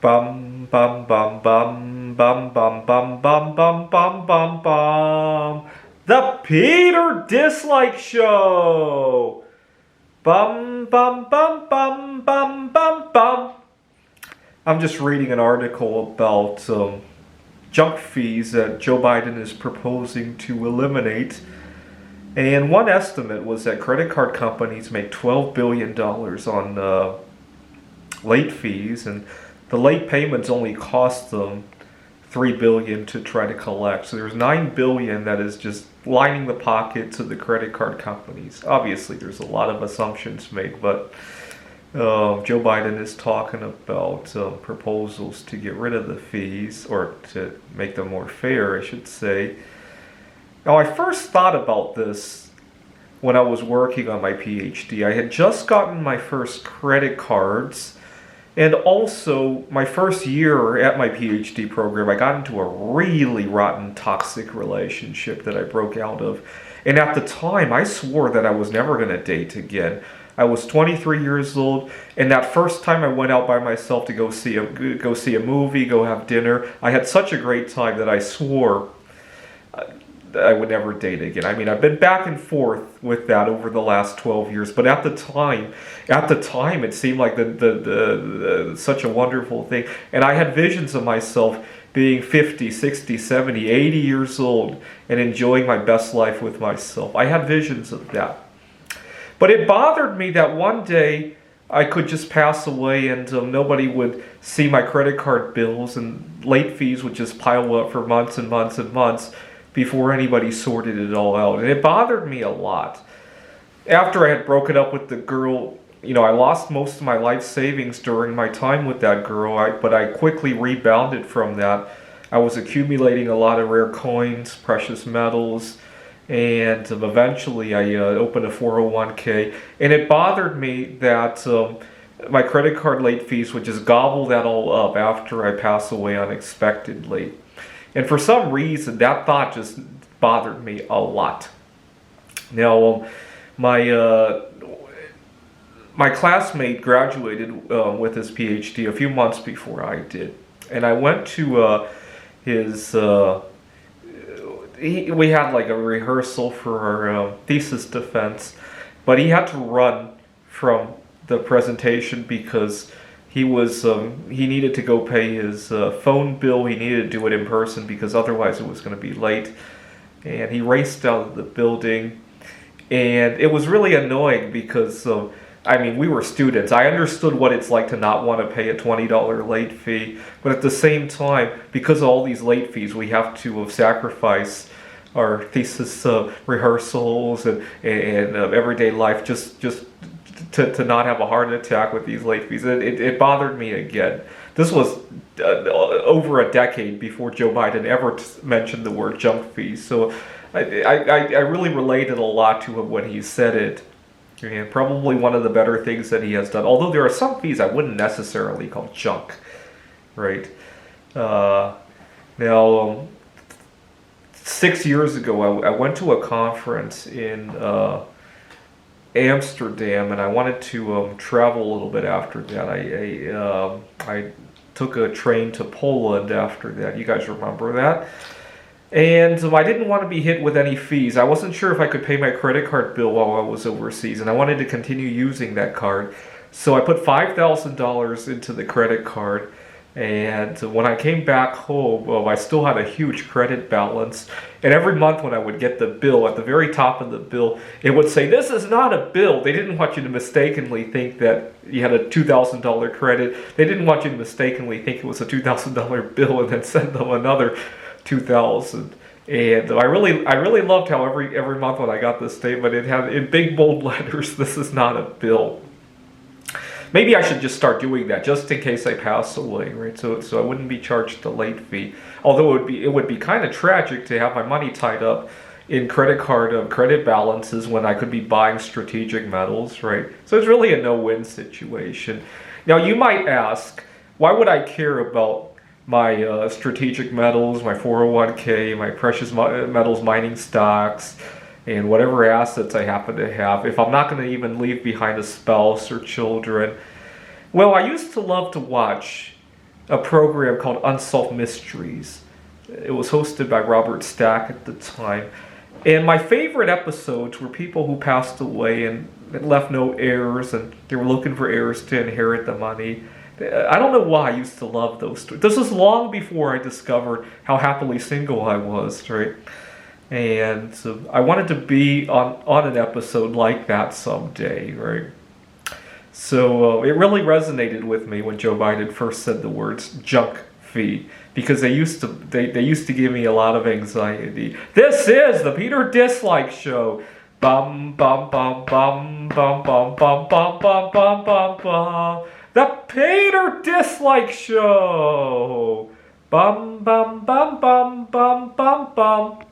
Bum bum bum bum bum bum bum bum bum bum bum bum. The Peter Dislike Show. Bum bum bum bum bum bum bum. I'm just reading an article about junk fees that Joe Biden is proposing to eliminate. And one estimate was that credit card companies make $12 billion on late fees, and the late payments only cost them $3 billion to try to collect. So there's $9 billion that is just lining the pockets of the credit card companies. Obviously, there's a lot of assumptions made, but Joe Biden is talking about proposals to get rid of the fees, or to make them more fair, I should say. Now, I first thought about this when I was working on my PhD. I had just gotten my first credit cards, and also my first year at my PhD program, I got into a really rotten, toxic relationship that I broke out of. And at the time, I swore that I was never going to date again. I was 23 years old, and that first time I went out by myself to go see a movie, go have dinner, I had such a great time that I swore I would never date again. I mean, I've been back and forth with that over the last 12 years, but at the time, it seemed like such a wonderful thing. And I had visions of myself being 50, 60, 70, 80 years old and enjoying my best life with myself. I had visions of that. But it bothered me that one day I could just pass away and nobody would see my credit card bills, and late fees would just pile up for months and months and months before anybody sorted it all out. And it bothered me a lot. After I had broken up with the girl, I lost most of my life savings during my time with that girl, but I quickly rebounded from that. I was accumulating a lot of rare coins, precious metals, and eventually I opened a 401k. And it bothered me that my credit card late fees would just gobble that all up after I pass away unexpectedly. And for some reason, that thought just bothered me a lot. Now, my classmate graduated with his PhD a few months before I did. And I went to his... we had like a rehearsal for our thesis defense, but he had to run from the presentation because he needed to go pay his phone bill. He needed to do it in person because otherwise it was going to be late. And he raced out of the building. And it was really annoying because, we were students. I understood what it's like to not want to pay a $20 late fee. But at the same time, because of all these late fees, we have to sacrifice our thesis rehearsals and everyday life just to not have a heart attack with these late fees. It bothered me again. This was over a decade before Joe Biden ever mentioned the word junk fees. So I really related a lot to him when he said it. And probably one of the better things that he has done. Although there are some fees I wouldn't necessarily call junk. Right? Now, 6 years ago, I went to a conference in Amsterdam, and I wanted to travel a little bit after that. I took a train to Poland after that. You guys remember that? And I didn't want to be hit with any fees. I wasn't sure if I could pay my credit card bill while I was overseas, and I wanted to continue using that card. So I put $5,000 into the credit card. And when I came back home, I still had a huge credit balance. And every month when I would get the bill, at the very top of the bill, it would say, "This is not a bill." They didn't want you to mistakenly think that you had a $2,000 credit. They didn't want you to mistakenly think it was a $2,000 bill and then send them another $2,000. And I really loved how every month when I got this statement, it had in big bold letters, "This is not a bill." Maybe I should just start doing that just in case I pass away, right? So I wouldn't be charged a late fee. Although it would be kind of tragic to have my money tied up in credit balances when I could be buying strategic metals, right? So it's really a no-win situation. Now you might ask, why would I care about my strategic metals, my 401k, my precious metals mining stocks, and whatever assets I happen to have, if I'm not going to even leave behind a spouse or children? Well, I used to love to watch a program called Unsolved Mysteries. It was hosted by Robert Stack at the time. And my favorite episodes were people who passed away and left no heirs, and they were looking for heirs to inherit the money. I don't know why I used to love those stories. This was long before I discovered how happily single I was, right? And so I wanted to be on an episode like that someday, right? So it really resonated with me when Joe Biden first said the words junk fee, because they used to give me a lot of anxiety. This is the Peter Dislike Show. Bum bum bum bum bum bum bum bum bum bum bum bum. The Peter Dislike Show. Bum bum bum bum bum bum bum.